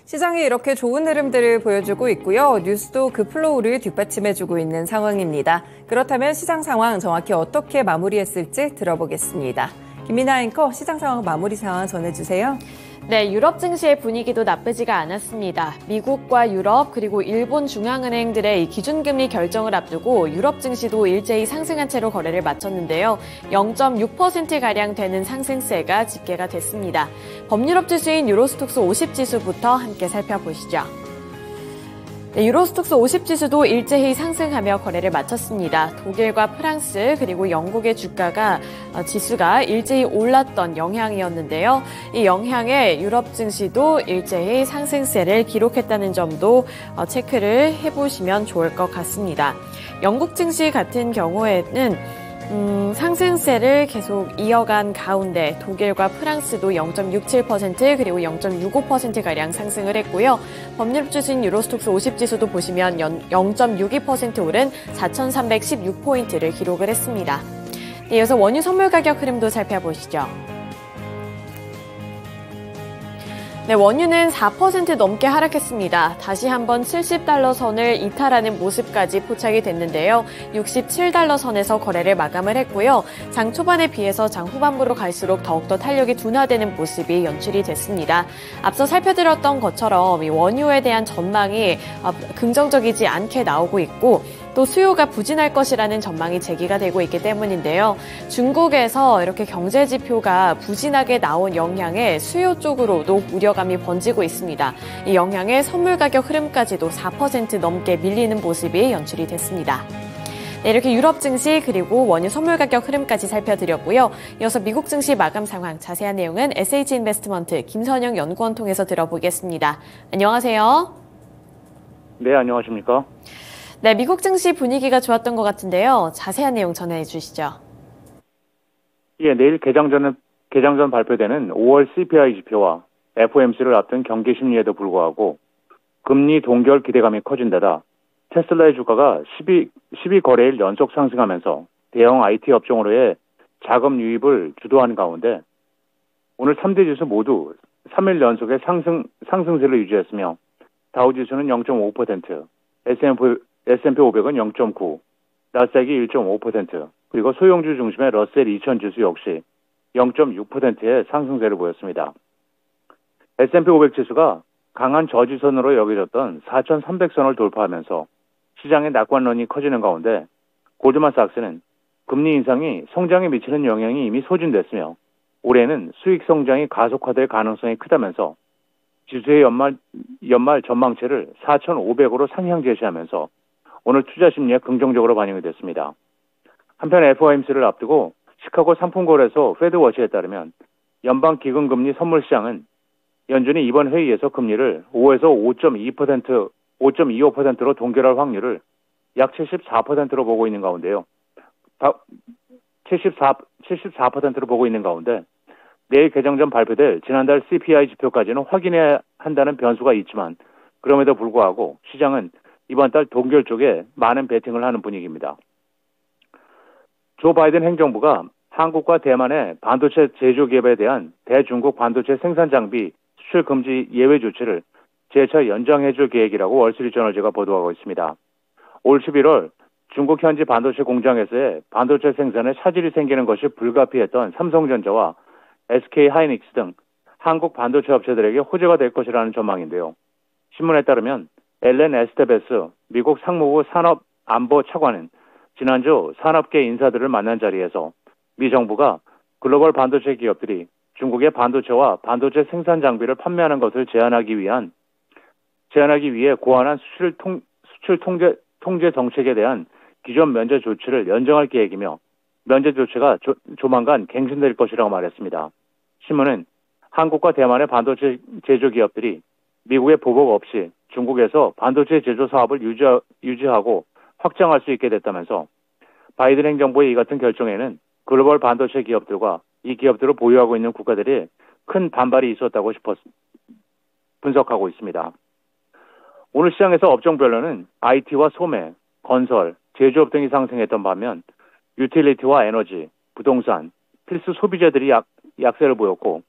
시장이 이렇게 좋은 흐름들을 보여주고 있고요. 뉴스도 그 플로우를 뒷받침해주고 있는 상황입니다. 그렇다면 시장 상황 정확히 어떻게 마무리했을지 들어보겠습니다. 김민아 앵커, 시장 상황 마무리 상황 전해주세요. 네, 유럽 증시의 분위기도 나쁘지가 않았습니다. 미국과 유럽 그리고 일본 중앙은행들의 이 기준금리 결정을 앞두고 유럽 증시도 일제히 상승한 채로 거래를 마쳤는데요. 0.6%가량 되는 상승세가 집계가 됐습니다. 범유럽 지수인 유로스톡스 50 지수부터 함께 살펴보시죠. 네, 유로스톡스 50 지수도 일제히 상승하며 거래를 마쳤습니다. 독일과 프랑스 그리고 영국의 지수가 일제히 올랐던 영향이었는데요. 이 영향에 유럽 증시도 일제히 상승세를 기록했다는 점도 체크를 해보시면 좋을 것 같습니다. 영국 증시 같은 경우에는 상승세를 계속 이어간 가운데 독일과 프랑스도 0.67% 그리고 0.65%가량 상승을 했고요. 범유럽 지수인 유로스톡스 50 지수도 보시면 0.62% 오른 4,316포인트를 기록을 했습니다. 이어서 원유 선물 가격 흐름도 살펴보시죠. 네, 원유는 4% 넘게 하락했습니다. 다시 한번 70달러 선을 이탈하는 모습까지 포착이 됐는데요. 67달러 선에서 거래를 마감을 했고요. 장 초반에 비해서 장 후반부로 갈수록 더욱더 탄력이 둔화되는 모습이 연출이 됐습니다. 앞서 살펴드렸던 것처럼 이 원유에 대한 전망이 긍정적이지 않게 나오고 있고 또 수요가 부진할 것이라는 전망이 제기가 되고 있기 때문인데요. 중국에서 이렇게 경제 지표가 부진하게 나온 영향에 수요 쪽으로도 우려감이 번지고 있습니다. 이 영향에 선물 가격 흐름까지도 4% 넘게 밀리는 모습이 연출이 됐습니다. 네, 이렇게 유럽 증시 그리고 원유 선물 가격 흐름까지 살펴드렸고요. 이어서 미국 증시 마감 상황 자세한 내용은 SH인베스트먼트 김선영 연구원 통해서 들어보겠습니다. 안녕하세요. 네, 안녕하십니까? 네, 미국 증시 분위기가 좋았던 것 같은데요. 자세한 내용 전해 주시죠. 예, 내일 개장 전 발표되는 5월 CPI 지표와 FOMC를 앞둔 경기 심리에도 불구하고 금리 동결 기대감이 커진 데다 테슬라의 주가가 12거래일 연속 상승하면서 대형 IT 업종으로의 자금 유입을 주도하는 가운데 오늘 3대 지수 모두 3일 연속의 상승세를 유지했으며 다우지수는 0.5%, S&P 500은 0.9, 나스닥이 1.5%, 그리고 소형주 중심의 러셀 2000 지수 역시 0.6%의 상승세를 보였습니다. S&P 500 지수가 강한 저지선으로 여겨졌던 4,300선을 돌파하면서 시장의 낙관론이 커지는 가운데 골드만삭스는 금리 인상이 성장에 미치는 영향이 이미 소진됐으며 올해는 수익 성장이 가속화될 가능성이 크다면서 지수의 연말 전망치를 4,500으로 상향 제시하면서 오늘 투자 심리에 긍정적으로 반영이 됐습니다. 한편 FOMC를 앞두고 시카고 상품거래소 페드워치에 따르면 연방기금금리 선물시장은 연준이 이번 회의에서 금리를 5에서 5.25%로 동결할 확률을 약 74%로 보고 있는 가운데요. 74%로 보고 있는 가운데 내일 개정 전 발표될 지난달 CPI 지표까지는 확인해야 한다는 변수가 있지만 그럼에도 불구하고 시장은 이번 달 동결 쪽에 많은 베팅을 하는 분위기입니다. 조 바이든 행정부가 한국과 대만의 반도체 제조기업에 대한 대중국 반도체 생산 장비 수출 금지 예외 조치를 재차 연장해줄 계획이라고 월스트리트저널지가 보도하고 있습니다. 올 11월 중국 현지 반도체 공장에서의 반도체 생산에 차질이 생기는 것이 불가피했던 삼성전자와 SK 하이닉스 등 한국 반도체 업체들에게 호재가 될 것이라는 전망인데요. 신문에 따르면 엘렌 에스테베스 미국 상무부 산업안보 차관은 지난주 산업계 인사들을 만난 자리에서 미 정부가 글로벌 반도체 기업들이 중국의 반도체와 반도체 생산 장비를 판매하는 것을 제한하기 위해 고안한 수출 통제 정책에 대한 기존 면제 조치를 연장할 계획이며 면제 조치가 조만간 갱신될 것이라고 말했습니다. 신문은 한국과 대만의 반도체 제조기업들이 미국의 보복 없이 중국에서 반도체 제조 사업을 유지하고 확장할 수 있게 됐다면서 바이든 행정부의 이 같은 결정에는 글로벌 반도체 기업들과 이 기업들을 보유하고 있는 국가들이 큰 반발이 있었다고 분석하고 있습니다. 오늘 시장에서 업종별로는 IT와 소매, 건설, 제조업 등이 상승했던 반면 유틸리티와 에너지, 부동산, 필수 소비재들이 약세를 보였고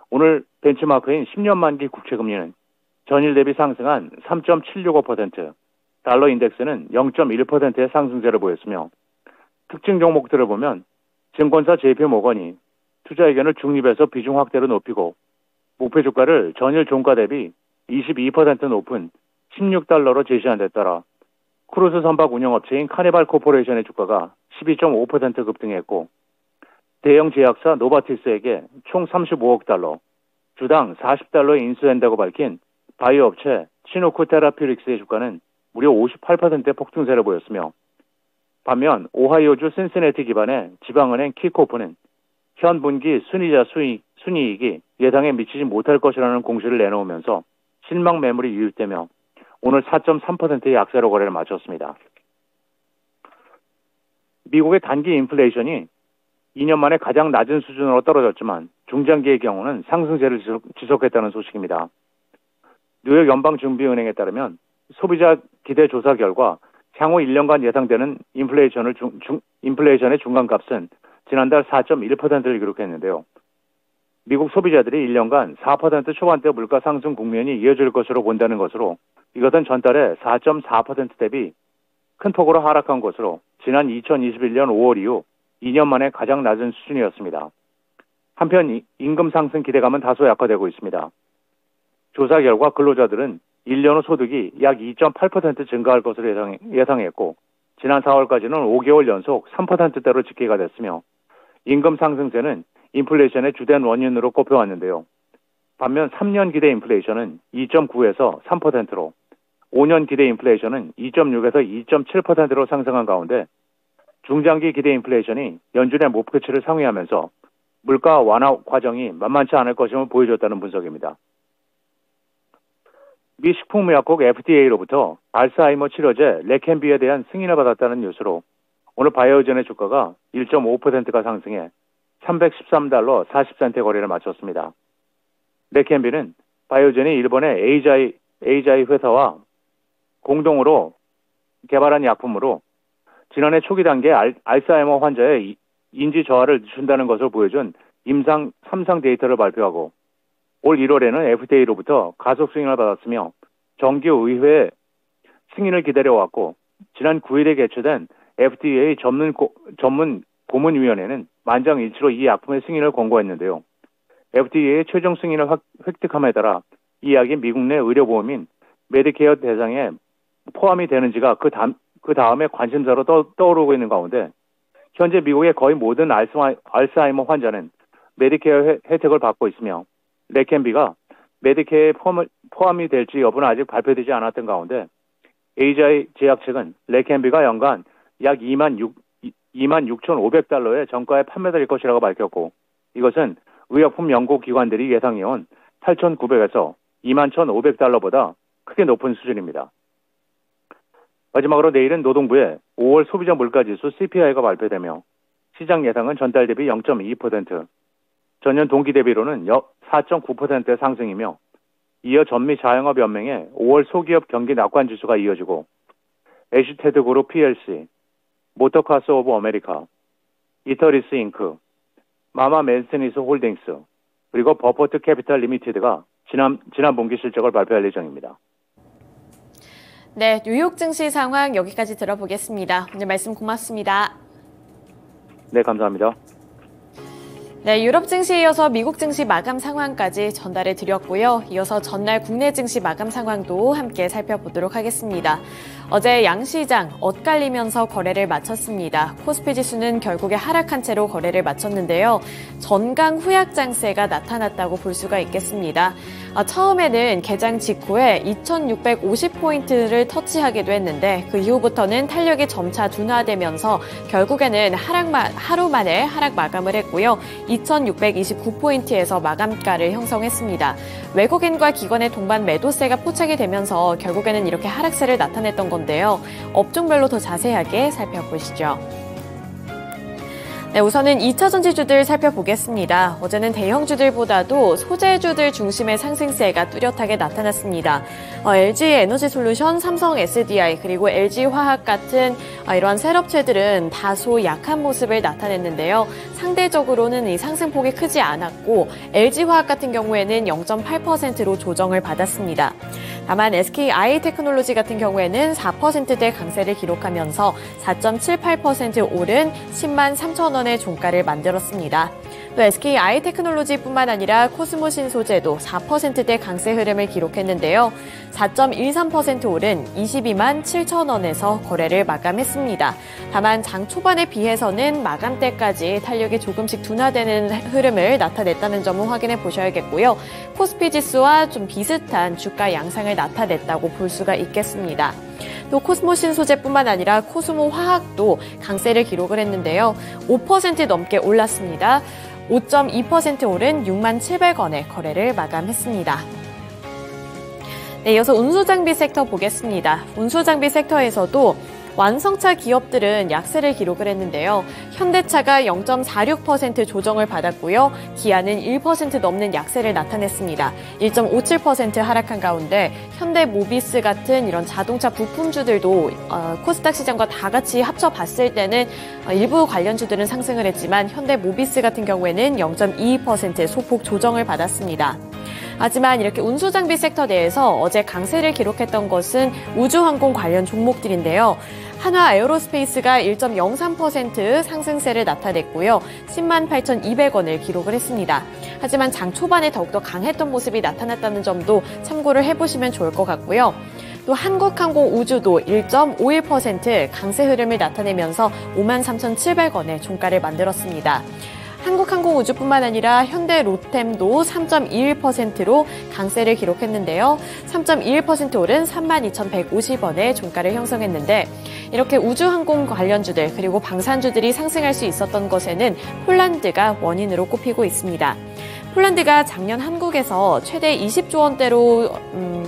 오늘 벤치마크인 10년 만기 국채금리는 전일 대비 상승한 3.765%, 달러 인덱스는 0.1%의 상승세를 보였으며 특징 종목들을 보면 증권사 JP모건이 투자 의견을 중립에서 비중 확대로 높이고 목표 주가를 전일 종가 대비 22% 높은 16달러로 제시한 데 따라 크루즈 선박 운영업체인 카니발 코퍼레이션의 주가가 12.5% 급등했고 대형 제약사 노바티스에게 총 35억 달러, 주당 40달러에 인수된다고 밝힌 바이오 업체 시노쿠 테라퓨릭스의 주가는 무려 58%의 폭등세를 보였으며 반면 오하이오주 신시내티 기반의 지방은행 킥코프는 현 분기 순이익이 예상에 미치지 못할 것이라는 공시를 내놓으면서 실망 매물이 유입되며 오늘 4.3%의 약세로 거래를 마쳤습니다. 미국의 단기 인플레이션이 2년 만에 가장 낮은 수준으로 떨어졌지만 중장기의 경우는 상승세를 지속했다는 소식입니다. 뉴욕 연방준비은행에 따르면 소비자 기대 조사 결과 향후 1년간 예상되는 인플레이션의 중간값은 지난달 4.1%를 기록했는데요. 미국 소비자들이 1년간 4% 초반대 물가 상승 국면이 이어질 것으로 본다는 것으로 이것은 전달에 4.4% 대비 큰 폭으로 하락한 것으로 지난 2021년 5월 이후 2년 만에 가장 낮은 수준이었습니다. 한편 임금 상승 기대감은 다소 약화되고 있습니다. 조사 결과 근로자들은 1년 후 소득이 약 2.8% 증가할 것으로 예상했고 지난 4월까지는 5개월 연속 3%대로 집계가 됐으며 임금 상승세는 인플레이션의 주된 원인으로 꼽혀왔는데요. 반면 3년 기대 인플레이션은 2.9에서 3%로 5년 기대 인플레이션은 2.6에서 2.7%로 상승한 가운데 중장기 기대 인플레이션이 연준의 목표치를 상회하면서 물가 완화 과정이 만만치 않을 것임을 보여줬다는 분석입니다. 미 식품의약국 FDA로부터 알츠하이머 치료제 레켄비에 대한 승인을 받았다는 뉴스로 오늘 바이오젠의 주가가 1.5%가 상승해 313달러 40센트의 거래를 마쳤습니다. 레켄비는 바이오젠이 일본의 에이자이 회사와 공동으로 개발한 약품으로 지난해 초기 단계 알츠하이머 환자의 인지 저하를 늦춘다는 것을 보여준 임상 3상 데이터를 발표하고 올 1월에는 FDA로부터 가속 승인을 받았으며 정기의회 승인을 기다려왔고 지난 9일에 개최된 FDA 전문 고문위원회는 만장일치로 이 약품의 승인을 권고했는데요. FDA의 최종 승인을 획득함에 따라 이 약이 미국 내 의료보험인 메디케어 대상에 포함이 되는지가 그 다음에 관심사로 떠오르고 있는 가운데 현재 미국의 거의 모든 알츠하이머 환자는 메디케어 혜택을 받고 있으며 레켄비가 메디케어에 포함이 될지 여부는 아직 발표되지 않았던 가운데 에이자이 제약 측은 레켄비가 연간 약 26,500달러의 정가에 판매될 것이라고 밝혔고 이것은 의약품 연구기관들이 예상해온 8,900에서 21,500달러보다 크게 높은 수준입니다. 마지막으로 내일은 노동부의 5월 소비자 물가지수 CPI가 발표되며 시장 예상은 전달 대비 0.2%, 전년 동기 대비로는 4.9%의 상승이며 이어 전미 자영업 연맹의 5월 소기업 경기 낙관 지수가 이어지고 에슈테드 그룹 PLC, 모터카스 오브 아메리카, 이터리스 잉크, 마마 맨스니스 홀딩스, 그리고 버퍼트 캐피탈 리미티드가 지난 분기 실적을 발표할 예정입니다. 네, 뉴욕 증시 상황 여기까지 들어보겠습니다. 오늘 말씀 고맙습니다. 네, 감사합니다. 네, 유럽 증시에 이어서 미국 증시 마감 상황까지 전달해 드렸고요. 이어서 전날 국내 증시 마감 상황도 함께 살펴보도록 하겠습니다. 어제 양시장 엇갈리면서 거래를 마쳤습니다. 코스피 지수는 결국에 하락한 채로 거래를 마쳤는데요. 전강 후약 장세가 나타났다고 볼 수가 있겠습니다. 처음에는 개장 직후에 2650포인트를 터치하기도 했는데 그 이후부터는 탄력이 점차 둔화되면서 결국에는 하루 만에 하락 마감을 했고요. 2629포인트에서 마감가를 형성했습니다. 외국인과 기관의 동반 매도세가 포착이 되면서 결국에는 이렇게 하락세를 나타냈던 건데요. 업종별로 더 자세하게 살펴보시죠. 네, 우선은 2차전지주들 살펴보겠습니다. 어제는 대형주들보다도 소재주들 중심의 상승세가 뚜렷하게 나타났습니다. LG 에너지솔루션, 삼성 SDI, 그리고 LG화학 같은 이러한 셀업체들은 다소 약한 모습을 나타냈는데요. 상대적으로는 이 상승폭이 크지 않았고 LG화학 같은 경우에는 0.8%로 조정을 받았습니다. 다만 SKI테크놀로지 같은 경우에는 4%대 강세를 기록하면서 4.78% 오른 10만 3천 원의 종가를 만들었습니다. 또 SKI테크놀로지뿐만 아니라 코스모신소재도 4%대 강세 흐름을 기록했는데요. 4.13% 오른 22만 7천 원에서 거래를 마감했습니다. 다만 장 초반에 비해서는 마감때까지 탄력이 조금씩 둔화되는 흐름을 나타냈다는 점을 확인해 보셔야겠고요. 코스피 지수와 좀 비슷한 주가 양상을 나타냈다고 볼 수가 있겠습니다. 또 코스모신 소재뿐만 아니라 코스모 화학도 강세를 기록을 했는데요. 5% 넘게 올랐습니다. 5.2% 오른 6만 700원에 거래를 마감했습니다. 네, 이어서 운수장비 섹터 보겠습니다. 운수장비 섹터에서도 완성차 기업들은 약세를 기록을 했는데요. 현대차가 0.46% 조정을 받았고요. 기아는 1% 넘는 약세를 나타냈습니다. 1.57% 하락한 가운데 현대모비스 같은 이런 자동차 부품주들도 코스닥 시장과 다 같이 합쳐봤을 때는 일부 관련주들은 상승을 했지만 현대모비스 같은 경우에는 0.22% 소폭 조정을 받았습니다. 하지만 이렇게 운수장비 sek터 내에서 어제 강세를 기록했던 것은 우주항공 관련 종목들인데요. 한화 에어로스페이스가 1.03% 상승세를 나타냈고요. 10만 8,200원을 기록을 했습니다. 하지만 장 초반에 더욱더 강했던 모습이 나타났다는 점도 참고를 해보시면 좋을 것 같고요. 또 한국항공우주도 1.51% 강세 흐름을 나타내면서 5만 3,700원의 종가를 만들었습니다. 한국항공우주뿐만 아니라 현대 로템도 3.21%로 강세를 기록했는데요. 3.21% 오른 32,150원의 종가를 형성했는데 이렇게 우주항공 관련주들 그리고 방산주들이 상승할 수 있었던 것에는 폴란드가 원인으로 꼽히고 있습니다. 폴란드가 작년 한국에서 최대 20조 원대로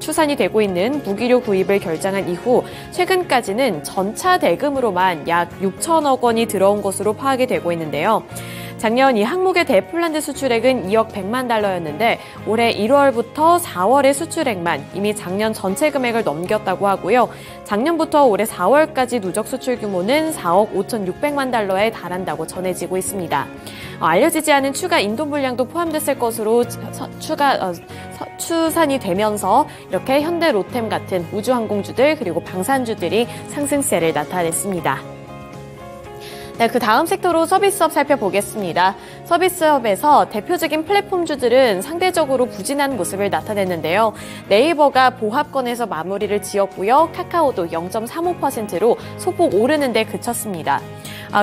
추산이 되고 있는 무기류 구입을 결정한 이후 최근까지는 전차 대금으로만 약 6천억 원이 들어온 것으로 파악이 되고 있는데요. 작년 이 항목의 대폴란드 수출액은 2억 100만 달러였는데 올해 1월부터 4월의 수출액만 이미 작년 전체 금액을 넘겼다고 하고요. 작년부터 올해 4월까지 누적 수출 규모는 4억 5,600만 달러에 달한다고 전해지고 있습니다. 알려지지 않은 추가 인도 물량도 포함됐을 것으로 추산이 되면서 이렇게 현대 로템 같은 우주항공주들 그리고 방산주들이 상승세를 나타냈습니다. 네, 그 다음 섹터로 서비스업 살펴보겠습니다. 서비스업에서 대표적인 플랫폼주들은 상대적으로 부진한 모습을 나타냈는데요. 네이버가 보합권에서 마무리를 지었고요. 카카오도 0.35%로 소폭 오르는 데 그쳤습니다.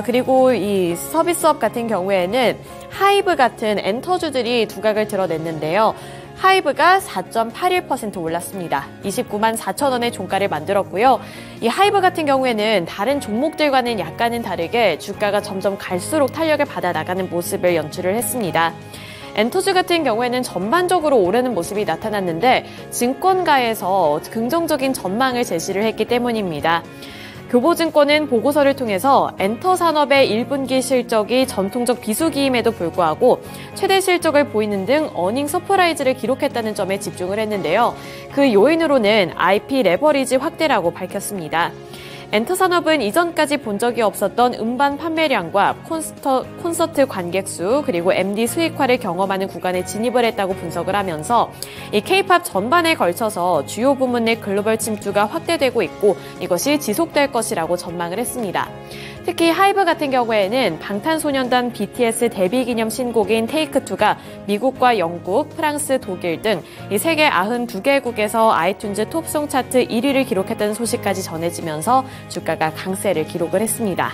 그리고 이 서비스업 같은 경우에는 하이브 같은 엔터주들이 두각을 드러냈는데요. 하이브가 4.81% 올랐습니다. 29만 4천 원의 종가를 만들었고요. 이 하이브 같은 경우에는 다른 종목들과는 약간은 다르게 주가가 점점 갈수록 탄력을 받아 나가는 모습을 연출을 했습니다. 엔터주 같은 경우에는 전반적으로 오르는 모습이 나타났는데 증권가에서 긍정적인 전망을 제시를 했기 때문입니다. 교보증권은 보고서를 통해서 엔터산업의 1분기 실적이 전통적 비수기임에도 불구하고 최대 실적을 보이는 등 어닝 서프라이즈를 기록했다는 점에 집중을 했는데요. 그 요인으로는 IP 레버리지 확대라고 밝혔습니다. 엔터산업은 이전까지 본 적이 없었던 음반 판매량과 콘서트 관객 수 그리고 MD 수익화를 경험하는 구간에 진입을 했다고 분석을 하면서 이 K-팝 전반에 걸쳐서 주요 부문 내 글로벌 침투가 확대되고 있고 이것이 지속될 것이라고 전망을 했습니다. 특히 하이브 같은 경우에는 방탄소년단 BTS 데뷔 기념 신곡인 테이크2가 미국과 영국, 프랑스, 독일 등 이 세계 92개국에서 아이튠즈 톱송 차트 1위를 기록했다는 소식까지 전해지면서 주가가 강세를 기록을 했습니다.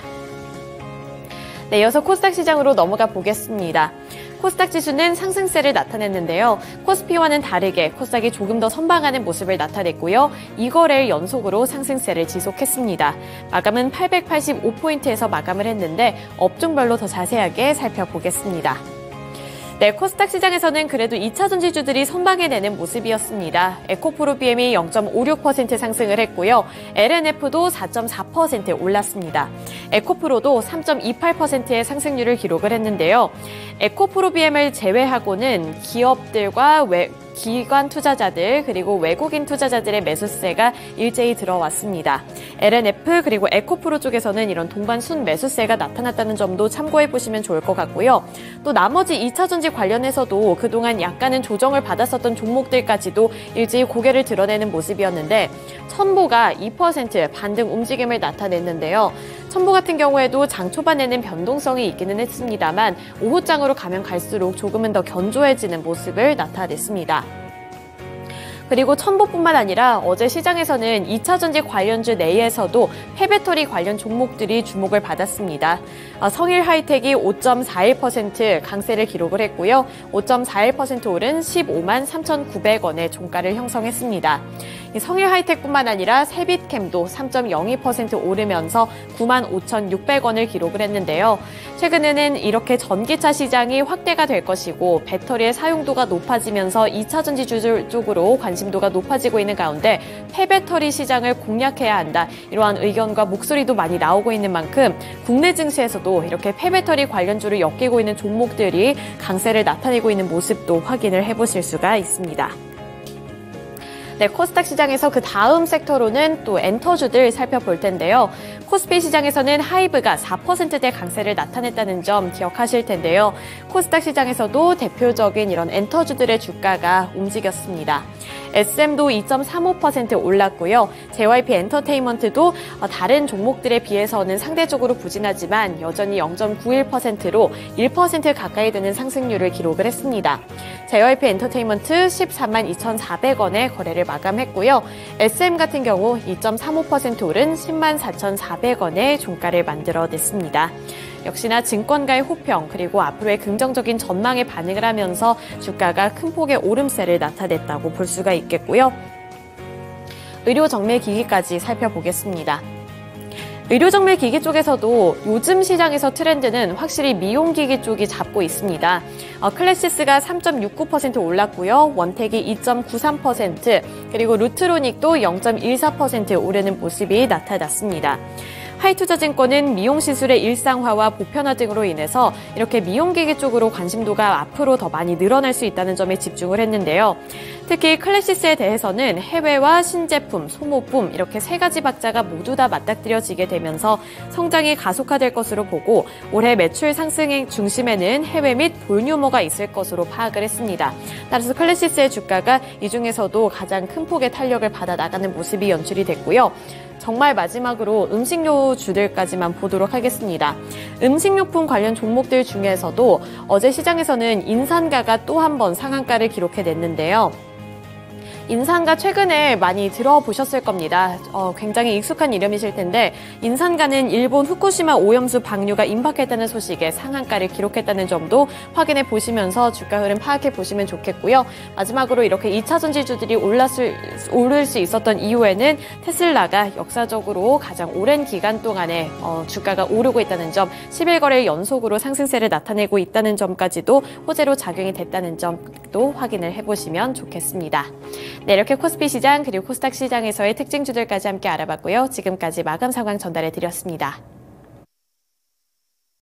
네, 이어서 코스닥 시장으로 넘어가 보겠습니다. 코스닥 지수는 상승세를 나타냈는데요. 코스피와는 다르게 코스닥이 조금 더 선방하는 모습을 나타냈고요. 2거래일 연속으로 상승세를 지속했습니다. 마감은 885포인트에서 마감을 했는데 업종별로 더 자세하게 살펴보겠습니다. 네, 코스닥 시장에서는 그래도 2차 전지주들이 선방해내는 모습이었습니다. 에코프로 BM이 0.56% 상승을 했고요. LNF도 4.4% 올랐습니다. 에코프로도 3.28%의 상승률을 기록을 했는데요. 에코프로 BM을 제외하고는 기업들과 기관 투자자들 그리고 외국인 투자자들의 매수세가 일제히 들어왔습니다. LNF 그리고 에코프로 쪽에서는 이런 동반 순매수세가 나타났다는 점도 참고해 보시면 좋을 것 같고요. 또 나머지 2차 전지 관련해서도 그동안 약간은 조정을 받았었던 종목들까지도 일제히 고개를 드러내는 모습이었는데 첨보가 2% 반등 움직임을 나타냈는데요. 첨보 같은 경우에도 장 초반에는 변동성이 있기는 했습니다만 오후장으로 가면 갈수록 조금은 더 견조해지는 모습을 나타냈습니다. 그리고 첨보뿐만 아니라 어제 시장에서는 2차 전지 관련주 내에서도 폐배터리 관련 종목들이 주목을 받았습니다. 성일 하이텍이 5.41% 강세를 기록을 했고요. 5.41% 오른 15만 3,900원의 종가를 형성했습니다. 성일 하이텍뿐만 아니라 세빛캠도 3.02% 오르면서 9만 5,600원을 기록을 했는데요. 최근에는 이렇게 전기차 시장이 확대가 될 것이고 배터리의 사용도가 높아지면서 2차 전지주 쪽으로 관심도가 높아지고 있는 가운데 폐배터리 시장을 공략해야 한다. 이러한 의견과 목소리도 많이 나오고 있는 만큼 국내 증시에서도 이렇게 폐배터리 관련주를 엮이고 있는 종목들이 강세를 나타내고 있는 모습도 확인을 해보실 수가 있습니다. 네, 코스닥 시장에서 그 다음 섹터로는 또 엔터주들 살펴볼 텐데요. 코스피 시장에서는 하이브가 4%대 강세를 나타냈다는 점 기억하실 텐데요. 코스닥 시장에서도 대표적인 이런 엔터주들의 주가가 움직였습니다. SM도 2.35% 올랐고요. JYP 엔터테인먼트도 다른 종목들에 비해서는 상대적으로 부진하지만 여전히 0.91%로 1% 가까이 되는 상승률을 기록을 했습니다. JYP 엔터테인먼트 14만 2,400원에 거래를 마감했고요. SM 같은 경우 2.35% 오른 10만 4,400원의 종가를 만들어냈습니다. 역시나 증권가의 호평 그리고 앞으로의 긍정적인 전망에 반응을 하면서 주가가 큰 폭의 오름세를 나타냈다고 볼 수가 있겠고요. 의료정밀기기까지 살펴보겠습니다. 의료정밀기기 쪽에서도 요즘 시장에서 트렌드는 확실히 미용기기 쪽이 잡고 있습니다. 클래시스가 3.69% 올랐고요. 원택이 2.93% 그리고 루트로닉도 0.14% 오르는 모습이 나타났습니다. 하이투자증권은 미용시술의 일상화와 보편화 등으로 인해서 이렇게 미용기기 쪽으로 관심도가 앞으로 더 많이 늘어날 수 있다는 점에 집중을 했는데요. 특히 클래시스에 대해서는 해외와 신제품, 소모품 이렇게 세 가지 박자가 모두 다 맞닥뜨려지게 되면서 성장이 가속화될 것으로 보고 올해 매출 상승의 중심에는 해외 및 볼유머가 있을 것으로 파악을 했습니다. 따라서 클래시스의 주가가 이 중에서도 가장 큰 폭의 탄력을 받아 나가는 모습이 연출이 됐고요. 정말 마지막으로 음식료주들까지만 보도록 하겠습니다. 음식료품 관련 종목들 중에서도 어제 시장에서는 인산가가 또 한 번 상한가를 기록해냈는데요. 인산가 최근에 많이 들어보셨을 겁니다. 굉장히 익숙한 이름이실 텐데 인산가는 일본 후쿠시마 오염수 방류가 임박했다는 소식에 상한가를 기록했다는 점도 확인해 보시면서 주가 흐름 파악해 보시면 좋겠고요. 마지막으로 이렇게 2차 전지주들이 오를 수 있었던 이유에는 테슬라가 역사적으로 가장 오랜 기간 동안에 주가가 오르고 있다는 점, 11거래일 연속으로 상승세를 나타내고 있다는 점까지도 호재로 작용이 됐다는 점도 확인을 해보시면 좋겠습니다. 네, 이렇게 코스피 시장 그리고 코스닥 시장에서의 특징주들까지 함께 알아봤고요. 지금까지 마감 상황 전달해 드렸습니다.